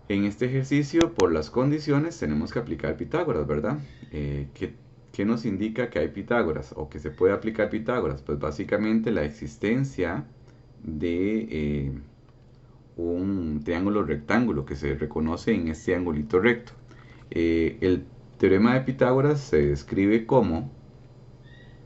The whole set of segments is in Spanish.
En este ejercicio, por las condiciones, tenemos que aplicar Pitágoras, ¿verdad? ¿Qué nos indica que hay Pitágoras o que se puede aplicar Pitágoras? Pues básicamente la existencia de un triángulo rectángulo que se reconoce en este angulito recto. El teorema de Pitágoras se describe como,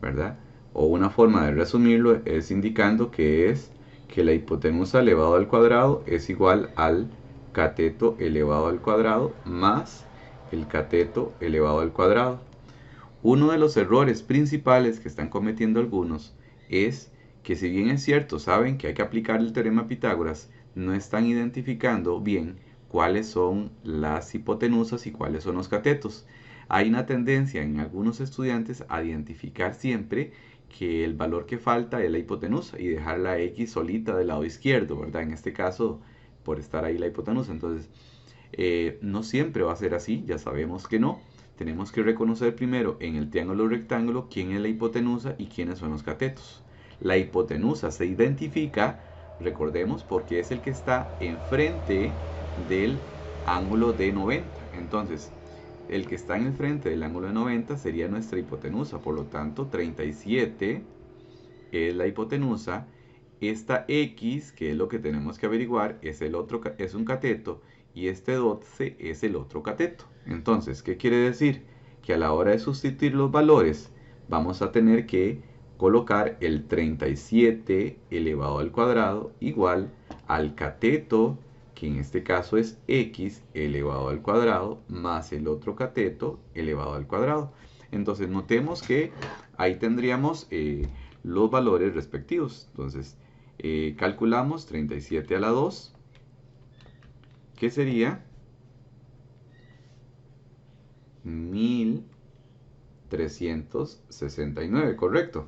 ¿verdad? O una forma de resumirlo es indicando que es que la hipotenusa elevado al cuadrado es igual al cateto elevado al cuadrado más el cateto elevado al cuadrado. Uno de los errores principales que están cometiendo algunos es que, si bien es cierto, saben que hay que aplicar el teorema de Pitágoras, no están identificando bien cuáles son las hipotenusas y cuáles son los catetos. Hay una tendencia en algunos estudiantes a identificar siempre que el valor que falta es la hipotenusa y dejar la x solita del lado izquierdo, ¿verdad? En este caso, por estar ahí la hipotenusa. Entonces, no siempre va a ser así, ya sabemos que no. Tenemos que reconocer primero en el triángulo rectángulo quién es la hipotenusa y quiénes son los catetos. La hipotenusa se identifica, recordemos, porque es el que está enfrente del ángulo de 90. Entonces, el que está en el frente del ángulo de 90 sería nuestra hipotenusa. Por lo tanto, 37 es la hipotenusa. Esta x, que es lo que tenemos que averiguar, es un cateto, y este 12 es el otro cateto. Entonces, ¿qué quiere decir? Que a la hora de sustituir los valores, vamos a tener que colocar el 37 elevado al cuadrado igual al cateto, que en este caso es x elevado al cuadrado, más el otro cateto elevado al cuadrado. Entonces, notemos que ahí tendríamos los valores respectivos. Entonces, calculamos 37 a la 2, que sería 1369, correcto.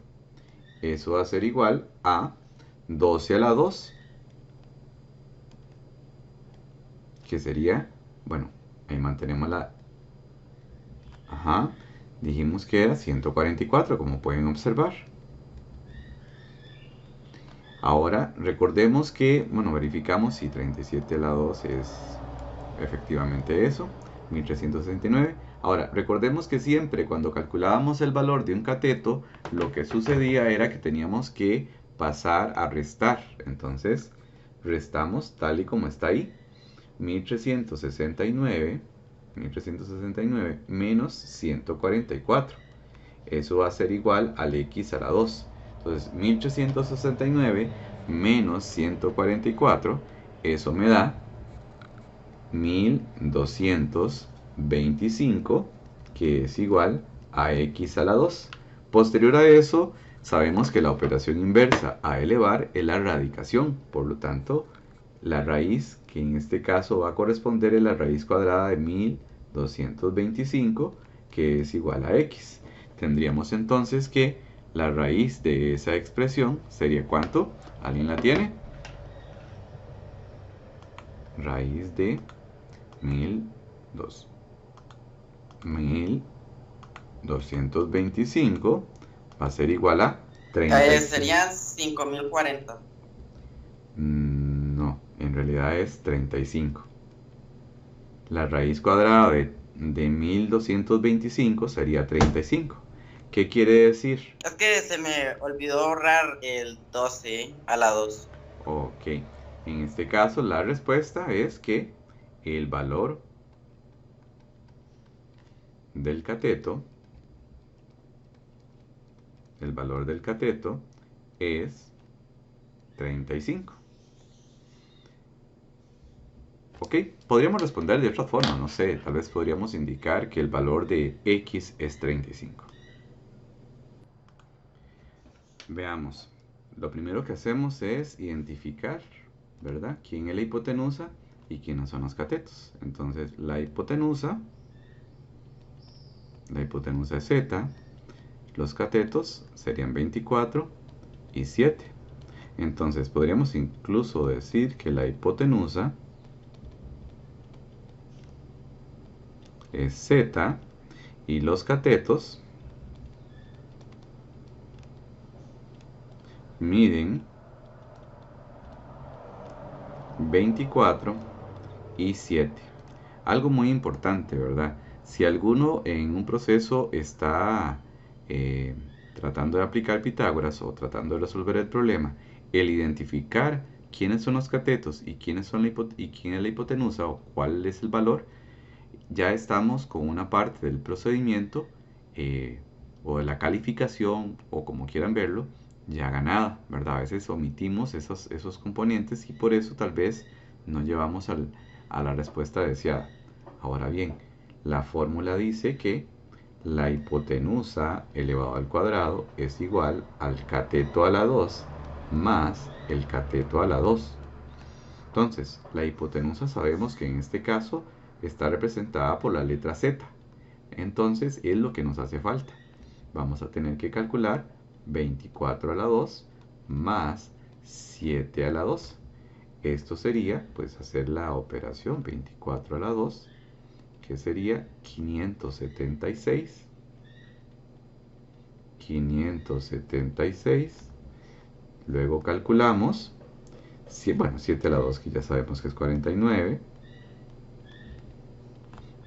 Eso va a ser igual a 12 a la 2, que sería, bueno, ahí mantenemos la... Ajá, dijimos que era 144, como pueden observar. Ahora recordemos que, bueno, verificamos si 37 a la 2 es efectivamente eso, 1369. Ahora, recordemos que siempre cuando calculábamos el valor de un cateto, lo que sucedía era que teníamos que pasar a restar. Entonces, restamos tal y como está ahí, 1369, 1369 menos 144. Eso va a ser igual al x a la 2. Entonces, 1369 menos 144, eso me da 1225, que es igual a x a la 2. Posterior a eso, sabemos que la operación inversa a elevar es la radicación. Por lo tanto, la raíz, que en este caso va a corresponder a la raíz cuadrada de 1225, que es igual a x. Tendríamos entonces que la raíz de esa expresión sería ¿cuánto? ¿Alguien la tiene? Raíz de 1225 va a ser igual a 35. Serían 5040. No, en realidad es 35. La raíz cuadrada de 1225 sería 35. ¿Qué quiere decir? Es que se me olvidó ahorrar el 12 a la 2. Ok, en este caso la respuesta es que el valor del cateto, el valor del cateto es 35. Ok, podríamos responder de otra forma, no sé, tal vez podríamos indicar que el valor de x es 35. Veamos, lo primero que hacemos es identificar, ¿verdad?, quién es la hipotenusa y quiénes son los catetos. Entonces, la hipotenusa es z, los catetos serían 24 y 7. Entonces, podríamos incluso decir que la hipotenusa es z y los catetos miden 24 y 7. Algo muy importante, ¿verdad? Si alguno en un proceso está tratando de aplicar Pitágoras o tratando de resolver el problema, el identificar quiénes son los catetos y quién es la hipotenusa o cuál es el valor, ya estamos con una parte del procedimiento o de la calificación o como quieran verlo, ya ganada, ¿verdad? A veces omitimos esos componentes y por eso tal vez no llevamos a la respuesta deseada. Ahora bien, la fórmula dice que la hipotenusa elevado al cuadrado es igual al cateto a la 2 más el cateto a la 2. Entonces, la hipotenusa sabemos que en este caso está representada por la letra Z. Entonces, es lo que nos hace falta. Vamos a tener que calcular 24 a la 2 más 7 a la 2. Esto sería, pues, hacer la operación 24 a la 2, que sería 576. 576. Luego calculamos, bueno, 7 a la 2, que ya sabemos que es 49.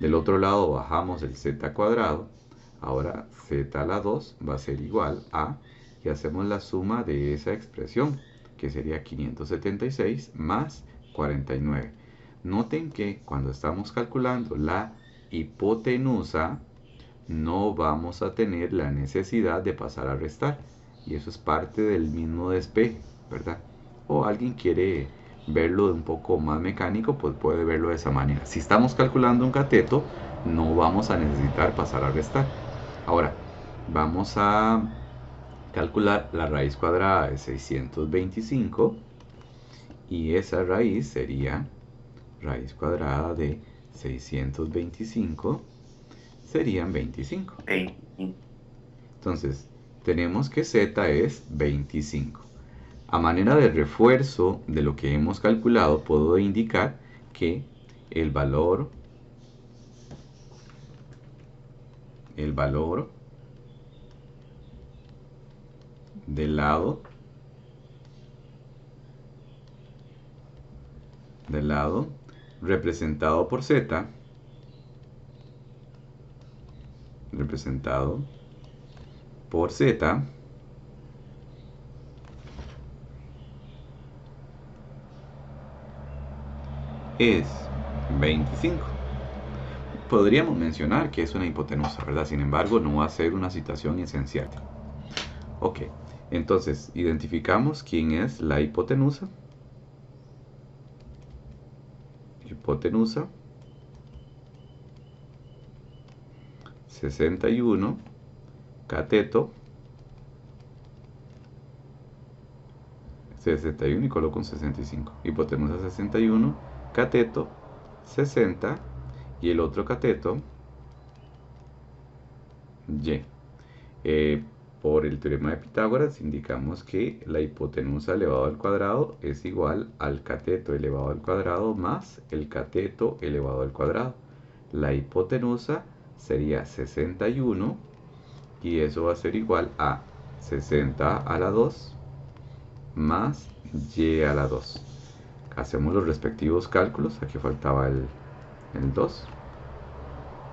Del otro lado bajamos el z cuadrado. Ahora z a la 2 va a ser igual a, y hacemos la suma de esa expresión, que sería 576 más 49. Noten que cuando estamos calculando la hipotenusa, no vamos a tener la necesidad de pasar a restar. Y eso es parte del mismo despeje, ¿verdad? O alguien quiere verlo de un poco más mecánico, pues puede verlo de esa manera. Si estamos calculando un cateto, no vamos a necesitar pasar a restar. Ahora, vamos a calcular la raíz cuadrada de 625 y esa raíz sería raíz cuadrada de 625 serían 25. Entonces, tenemos que z es 25. A manera de refuerzo de lo que hemos calculado, puedo indicar que el valor del lado representado por z, es 25. Podríamos mencionar que es una hipotenusa, ¿verdad? Sin embargo, no va a ser una situación esencial. Ok, entonces identificamos quién es la hipotenusa. Hipotenusa 61, cateto 61 y coloco un 65. Hipotenusa 61, cateto 60 y el otro cateto Y. Por el teorema de Pitágoras indicamos que la hipotenusa elevado al cuadrado es igual al cateto elevado al cuadrado más el cateto elevado al cuadrado. La hipotenusa sería 61 y eso va a ser igual a 60 a la 2 más y a la 2. Hacemos los respectivos cálculos. Aquí faltaba el 2.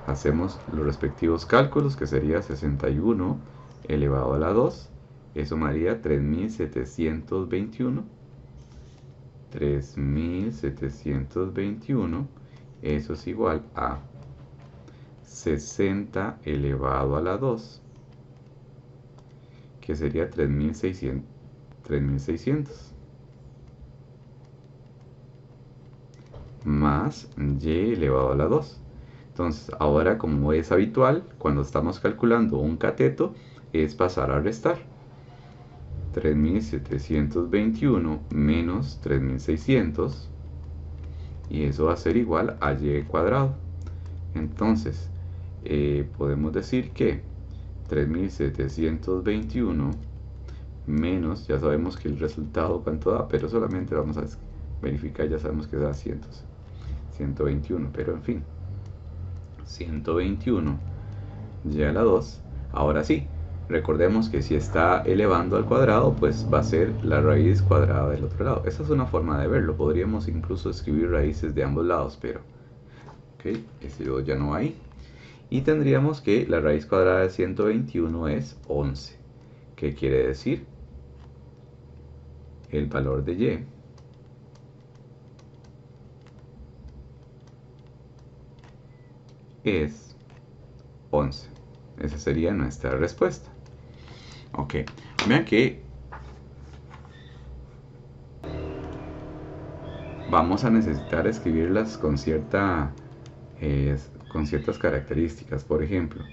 Hacemos los respectivos cálculos, que sería 61 elevado a la 2. Eso me haría 3721. 3721. Eso es igual a 60 elevado a la 2, que sería 3600 más y elevado a la 2. Entonces, ahora, como es habitual, cuando estamos calculando un cateto, es pasar a restar. 3721 menos 3600, y eso va a ser igual a y cuadrado. Entonces, podemos decir que 3721 menos, ya sabemos que el resultado cuánto da, pero solamente vamos a verificar, ya sabemos que da 121, pero en fin, 121 y a la 2. Ahora sí, Recordemos que si está elevando al cuadrado, pues va a ser la raíz cuadrada del otro lado. Esa es una forma de verlo. Podríamos incluso escribir raíces de ambos lados, pero ok, ese ya no hay. Y tendríamos que la raíz cuadrada de 121 es 11. ¿Qué quiere decir? El valor de y es 11. Esa sería nuestra respuesta. Ok, vean que vamos a necesitar escribirlas con ciertas características. Por ejemplo,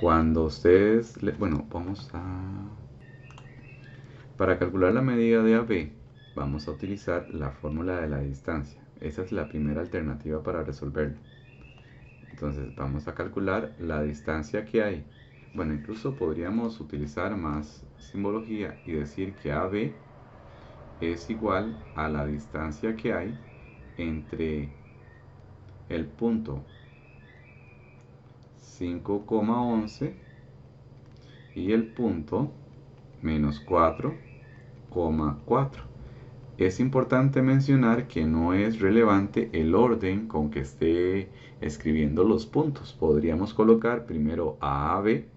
cuando ustedes, bueno, para calcular la medida de AB, vamos a utilizar la fórmula de la distancia. Esa es la primera alternativa para resolverlo. Entonces vamos a calcular la distancia que hay. Bueno, incluso podríamos utilizar más simbología y decir que AB es igual a la distancia que hay entre el punto 5,11 y el punto menos 4,4. Es importante mencionar que no es relevante el orden con que esté escribiendo los puntos. Podríamos colocar primero A, B,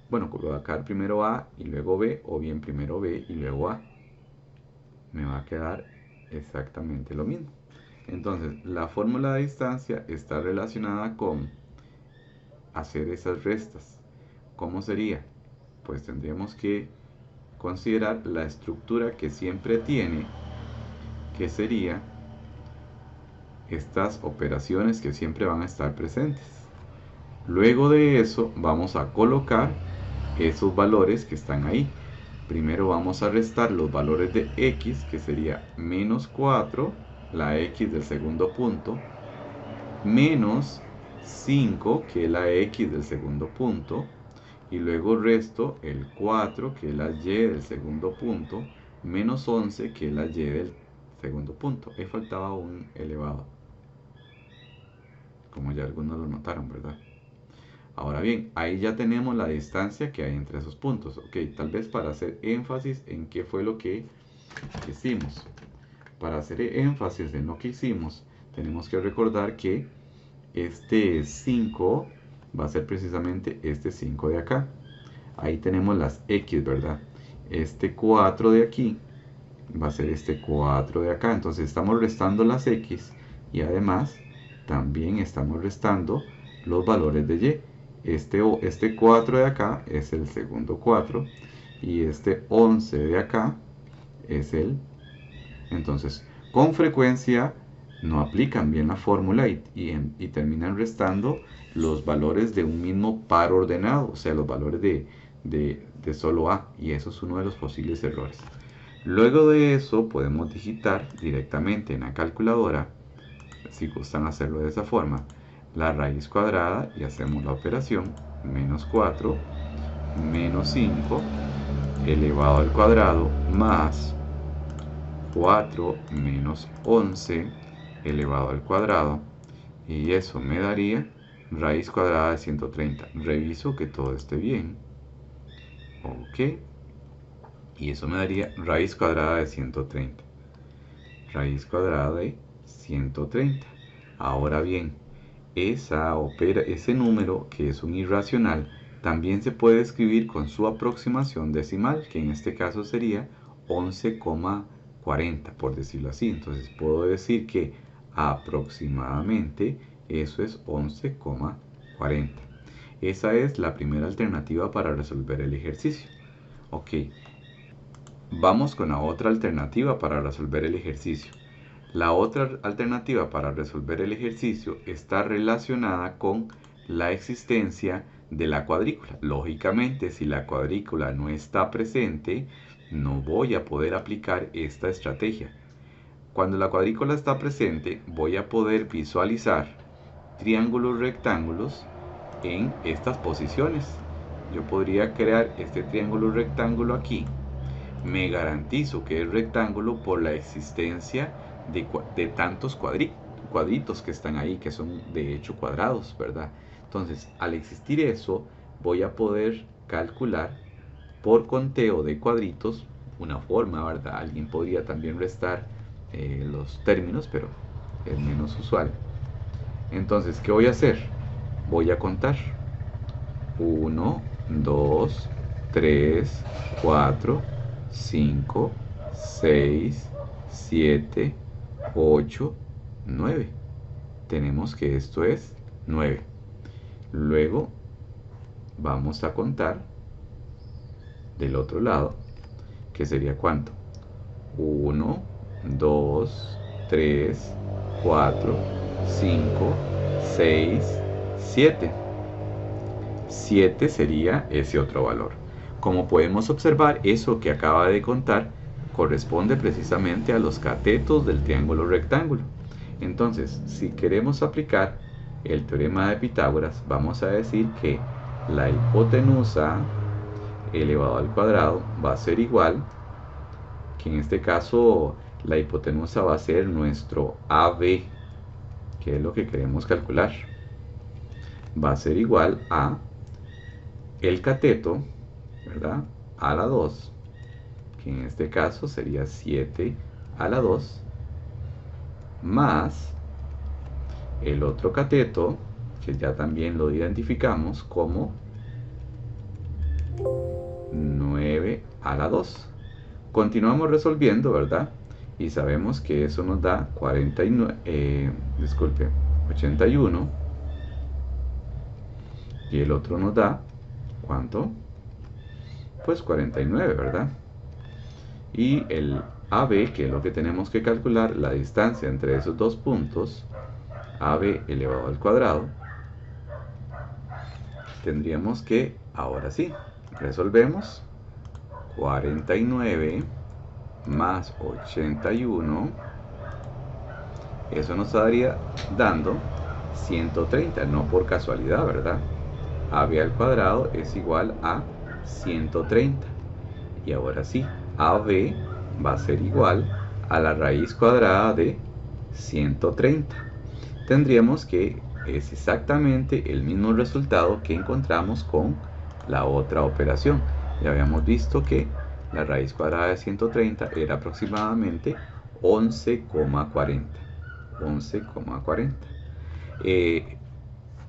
bueno, colocar primero A y luego B, o bien primero B y luego A. Me va a quedar exactamente lo mismo. Entonces, la fórmula de distancia está relacionada con hacer esas restas. ¿Cómo sería? Pues tendríamos que considerar la estructura que siempre tiene, que sería estas operaciones que siempre van a estar presentes. Luego de eso vamos a colocar esos valores que están ahí. Primero vamos a restar los valores de x, que sería menos 4, la x del segundo punto, menos 5, que es la x del segundo punto, y luego resto el 4, que es la y del segundo punto, menos 11, que es la y del segundo punto. Ahí faltaba un elevado, como ya algunos lo notaron, ¿verdad? Ahora bien, ahí ya tenemos la distancia que hay entre esos puntos. Ok, tal vez para hacer énfasis en qué fue lo que hicimos. Para hacer énfasis en lo que hicimos, tenemos que recordar que este 5 va a ser precisamente este 5 de acá. Ahí tenemos las x, ¿verdad? Este 4 de aquí va a ser este 4 de acá. Entonces estamos restando las x y además también estamos restando los valores de y. Este 4 de acá es el segundo 4 y este 11 de acá es el... Entonces, con frecuencia no aplican bien la fórmula y terminan restando los valores de un mismo par ordenado, o sea, los valores de solo A, y eso es uno de los posibles errores. Luego de eso podemos digitar directamente en la calculadora, si gustan hacerlo de esa forma, la raíz cuadrada y hacemos la operación. Menos 4 menos 5 elevado al cuadrado más 4 menos 11 elevado al cuadrado, y eso me daría raíz cuadrada de 130. Reviso que todo esté bien. Ok, y eso me daría raíz cuadrada de 130. Raíz cuadrada de 130. Ahora bien, ese número, que es un irracional, también se puede escribir con su aproximación decimal, que en este caso sería 11,40, por decirlo así. Entonces puedo decir que aproximadamente eso es 11,40. Esa es la primera alternativa para resolver el ejercicio. Ok, vamos con la otra alternativa para resolver el ejercicio. La otra alternativa para resolver el ejercicio está relacionada con la existencia de la cuadrícula. Lógicamente, si la cuadrícula no está presente, no voy a poder aplicar esta estrategia. Cuando la cuadrícula está presente, voy a poder visualizar triángulos rectángulos en estas posiciones. Yo podría crear este triángulo rectángulo aquí. Me garantizo que es rectángulo por la existencia de tantos cuadritos que están ahí, que son de hecho cuadrados, ¿verdad? Entonces, al existir eso, voy a poder calcular por conteo de cuadritos una forma, ¿verdad? Alguien podría también restar los términos, pero es menos usual. Entonces, ¿qué voy a hacer? Voy a contar 1, 2, 3, 4, 5, 6, 7, 8, 9. Tenemos que esto es 9. Luego vamos a contar del otro lado, que sería ¿cuánto? 1, 2, 3, 4, 5, 6, 7. 7 sería ese otro valor. Como podemos observar, eso que acaba de contar corresponde precisamente a los catetos del triángulo rectángulo. Entonces, si queremos aplicar el teorema de Pitágoras, vamos a decir que la hipotenusa elevado al cuadrado va a ser igual, que en este caso la hipotenusa va a ser nuestro AB, que es lo que queremos calcular. Va a ser igual a el cateto, ¿verdad? A la 2, que en este caso sería 7 a la 2, más el otro cateto, que ya también lo identificamos como 9 a la 2. Continuamos resolviendo, ¿verdad? Y sabemos que eso nos da 81. Y el otro nos da, ¿cuánto? Pues 49, ¿verdad? Y el AB, que es lo que tenemos que calcular, la distancia entre esos dos puntos, AB elevado al cuadrado, tendríamos que, ahora sí, resolvemos 49 más 81, eso nos estaría dando 130, no por casualidad, ¿verdad? AB al cuadrado es igual a 130. Y ahora sí, AB va a ser igual a la raíz cuadrada de 130. Tendríamos que es exactamente el mismo resultado que encontramos con la otra operación. Ya habíamos visto que la raíz cuadrada de 130 era aproximadamente 11,40. 11,40.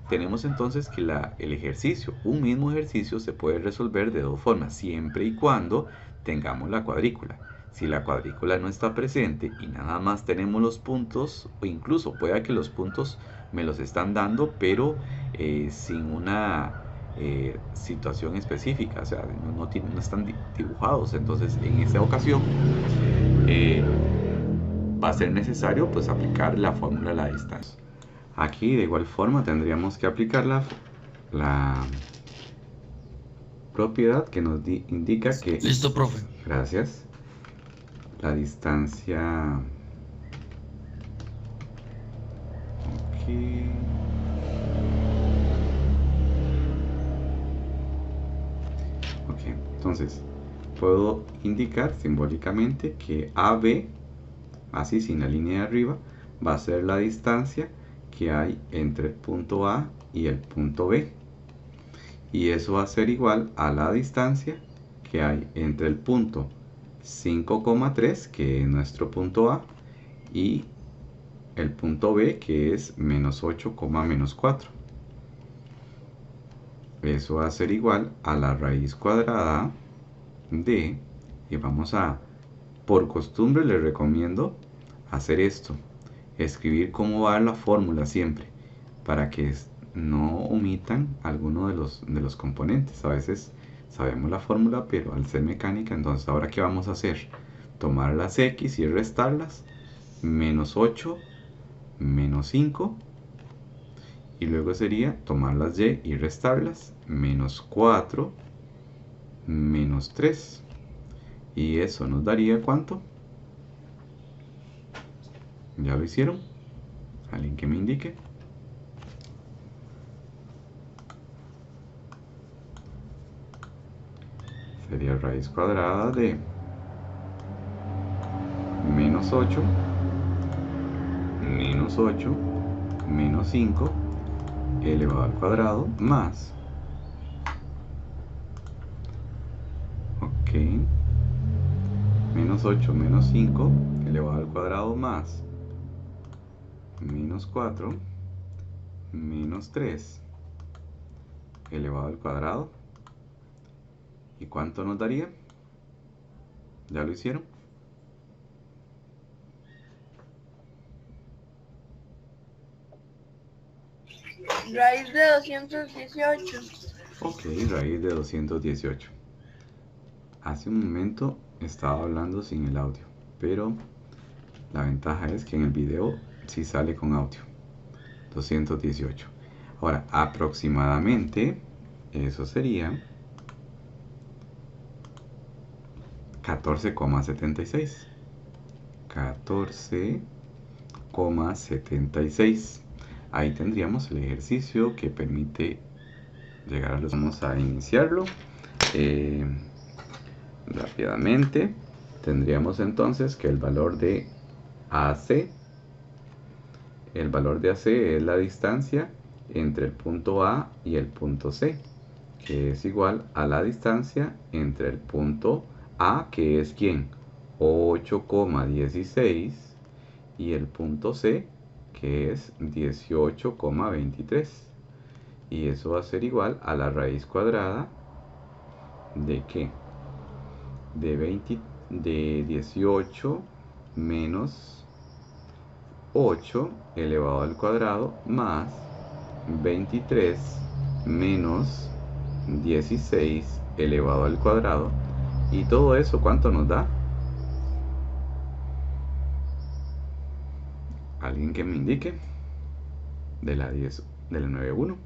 Tenemos entonces que el ejercicio, un mismo ejercicio se puede resolver de dos formas, siempre y cuando tengamos la cuadrícula. Si la cuadrícula no está presente y nada más tenemos los puntos, o incluso pueda que los puntos me los están dando, pero sin una situación específica, o sea, no están dibujados, entonces en esa ocasión va a ser necesario pues aplicar la fórmula de la distancia. Aquí de igual forma tendríamos que aplicar la propiedad que nos indica que... Listo, profe. Gracias. La distancia... Aquí. Ok, entonces puedo indicar simbólicamente que AB, así sin la línea de arriba, va a ser la distancia que hay entre el punto A y el punto B, y eso va a ser igual a la distancia que hay entre el punto 5,3, que es nuestro punto A, y el punto B, que es menos 8,-4. Eso va a ser igual a la raíz cuadrada de, y vamos a, por costumbre les recomiendo hacer esto, escribir cómo va la fórmula siempre, para que no omitan alguno de los componentes. A veces sabemos la fórmula, pero al ser mecánica, entonces ahora ¿qué vamos a hacer? Tomar las x y restarlas, menos 8, menos 5, y luego sería tomar las y y restarlas, menos 4, menos 3, y eso nos daría ¿cuánto? ¿Ya lo hicieron? ¿Alguien que me indique? Sería raíz cuadrada de menos 8, menos 5 elevado al cuadrado, más menos 8 menos 5 elevado al cuadrado más menos 4 menos 3 elevado al cuadrado. ¿Y cuánto nos daría? ¿Ya lo hicieron? Raíz de 218. Ok, raíz de 218. Hace un momento estaba hablando sin el audio, pero la ventaja es que en el video sí sale con audio. 218. Ahora, aproximadamente, eso sería 14,76. 14,76. Ahí tendríamos el ejercicio que permite llegar a los... Vamos a iniciarlo. Rápidamente. Tendríamos entonces que el valor de AC es la distancia entre el punto A y el punto C, que es igual a la distancia entre el punto A, que es ¿quién? 8,16, y el punto C, que es 18,23. Y eso va a ser igual a la raíz cuadrada de ¿qué? De 18 menos 8 elevado al cuadrado más 23 menos 16 elevado al cuadrado. Y todo eso, ¿cuánto nos da? ¿Alguien que me indique? De la 10, de la 9,1.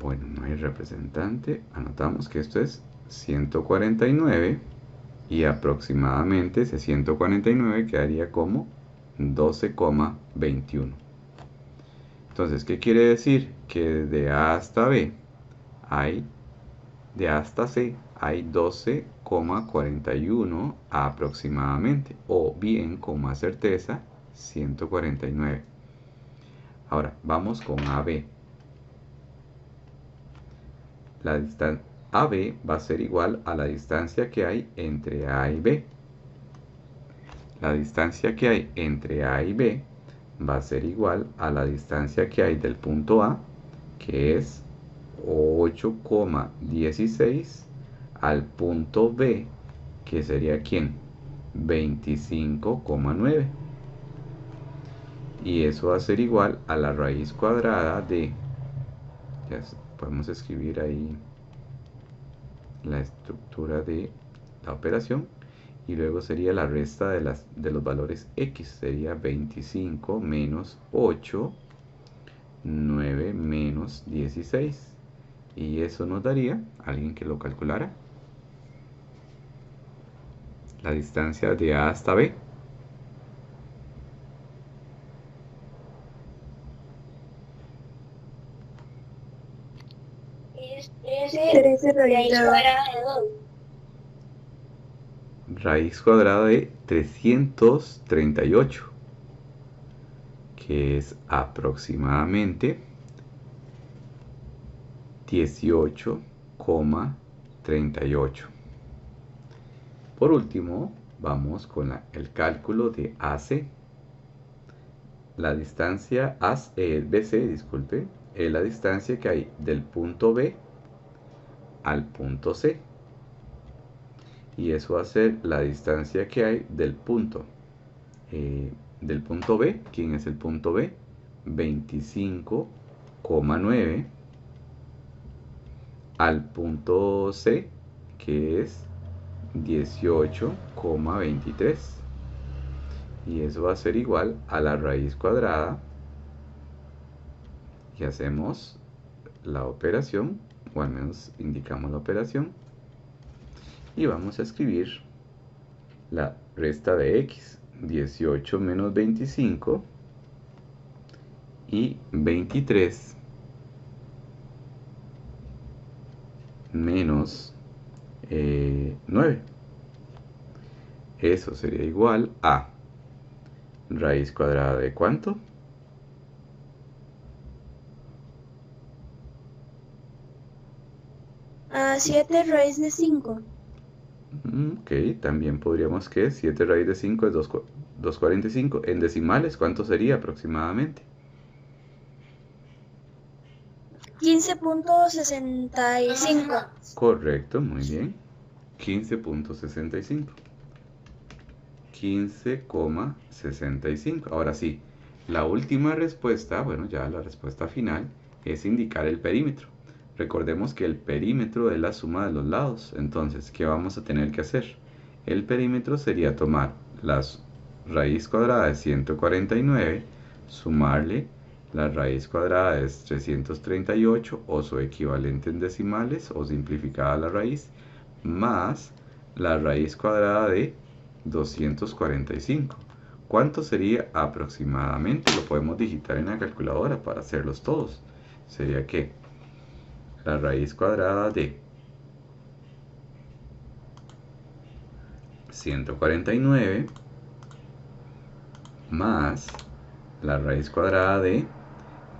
Bueno, no hay representante. Anotamos que esto es 149 y aproximadamente ese 149 quedaría como 12,21. Entonces, ¿qué quiere decir? Que de A hasta B hay, de A hasta C hay 12,41 aproximadamente, o bien con más certeza 149. Ahora vamos con AB. La distancia AB va a ser igual a la distancia que hay entre A y B. La distancia que hay entre A y B va a ser igual a la distancia que hay del punto A, que es 8,16, al punto B, que sería ¿quién? 25,9. Y eso va a ser igual a la raíz cuadrada de... Ya podemos escribir ahí la estructura de la operación. Y luego sería la resta de los valores x. Sería 25 menos 8, 9 menos 16. Y eso nos daría, alguien que lo calculara, la distancia de A hasta B. Es 13 raíz cuadrada de 2. Raíz cuadrada de 338, que es aproximadamente 18,38. Por último, vamos con el cálculo de AC. La distancia BC, disculpe, es la distancia que hay del punto B al punto C. Y eso va a ser la distancia que hay del punto B. ¿Quién es el punto B? 25,9, al punto C, que es 18,23. Y eso va a ser igual a la raíz cuadrada. Y hacemos la operación, o al menos indicamos la operación. Y vamos a escribir la resta de x. 18 menos 25 y 23 menos 9. Eso sería igual a raíz cuadrada de ¿cuánto? A 7 raíz de 5. Ok, también podríamos que 7 raíz de 5 es 245. En decimales, ¿cuánto sería aproximadamente? 15.65. Correcto, muy bien. 15.65. 15,65. Ahora sí, la última respuesta, bueno, ya la respuesta final, es indicar el perímetro. Recordemos que el perímetro es la suma de los lados. Entonces, ¿qué vamos a tener que hacer? El perímetro sería tomar la raíz cuadrada de 149, sumarle la raíz cuadrada de 338 o su equivalente en decimales o simplificada la raíz, más la raíz cuadrada de 245. ¿Cuánto sería aproximadamente? Lo podemos digitar en la calculadora para hacerlos todos. Sería que la raíz cuadrada de 149 más la raíz cuadrada de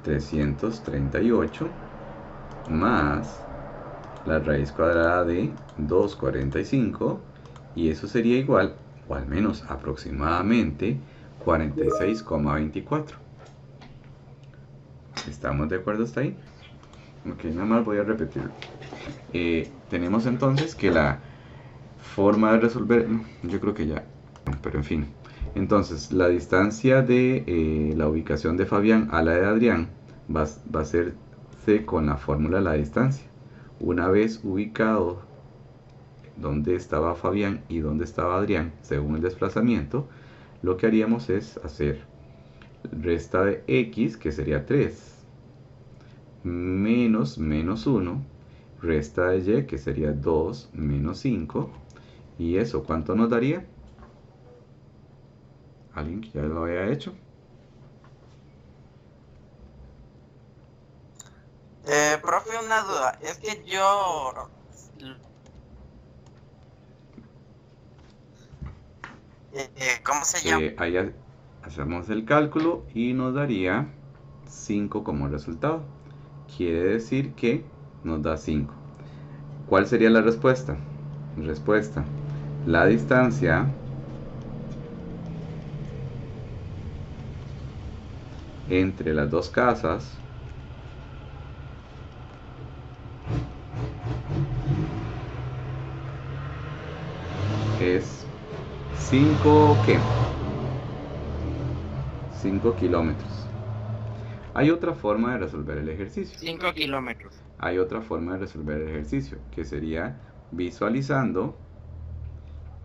338 más la raíz cuadrada de 245, y eso sería igual, o al menos aproximadamente, 46,24. ¿Estamos de acuerdo hasta ahí? Ok, nada más voy a repetirlo. Tenemos entonces que la forma de resolver, yo creo que ya, pero en fin. Entonces, la distancia de la ubicación de Fabián a la de Adrián va a hacerse con la fórmula de la distancia. Una vez ubicado donde estaba Fabián y donde estaba Adrián, según el desplazamiento, lo que haríamos es hacer resta de x, que sería 3, menos 1, resta de y, que sería 2 menos 5, y eso, ¿cuánto nos daría? ¿Alguien que ya lo haya hecho? Profe, una duda. Es que yo... ¿cómo se llama? Ahí hacemos el cálculo y nos daría 5 como resultado. Quiere decir que nos da 5. ¿Cuál sería la respuesta? Respuesta: la distancia entre las dos casas es 5, ¿qué? 5 kilómetros. Hay otra forma de resolver el ejercicio. 5 kilómetros. Hay otra forma de resolver el ejercicio, que sería visualizando.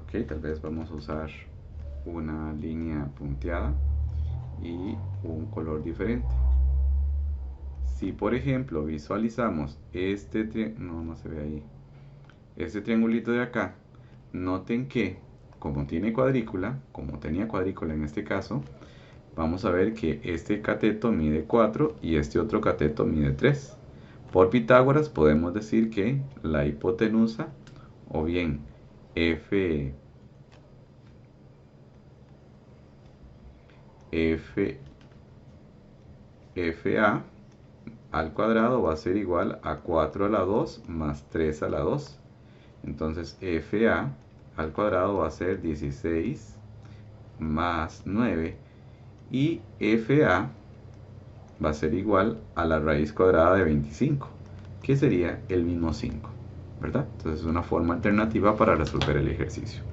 Ok, tal vez vamos a usar una línea punteada y un color diferente. Si por ejemplo visualizamos no se ve ahí, este triangulito de acá, noten que como tiene cuadrícula, como tenía cuadrícula en este caso, vamos a ver que este cateto mide 4 y este otro cateto mide 3. Por Pitágoras podemos decir que la hipotenusa, o bien FA al cuadrado va a ser igual a 4 a la 2 más 3 a la 2. Entonces FA al cuadrado va a ser 16 más 9, y FA va a ser igual a la raíz cuadrada de 25, que sería el mismo 5, ¿verdad? Entonces es una forma alternativa para resolver el ejercicio.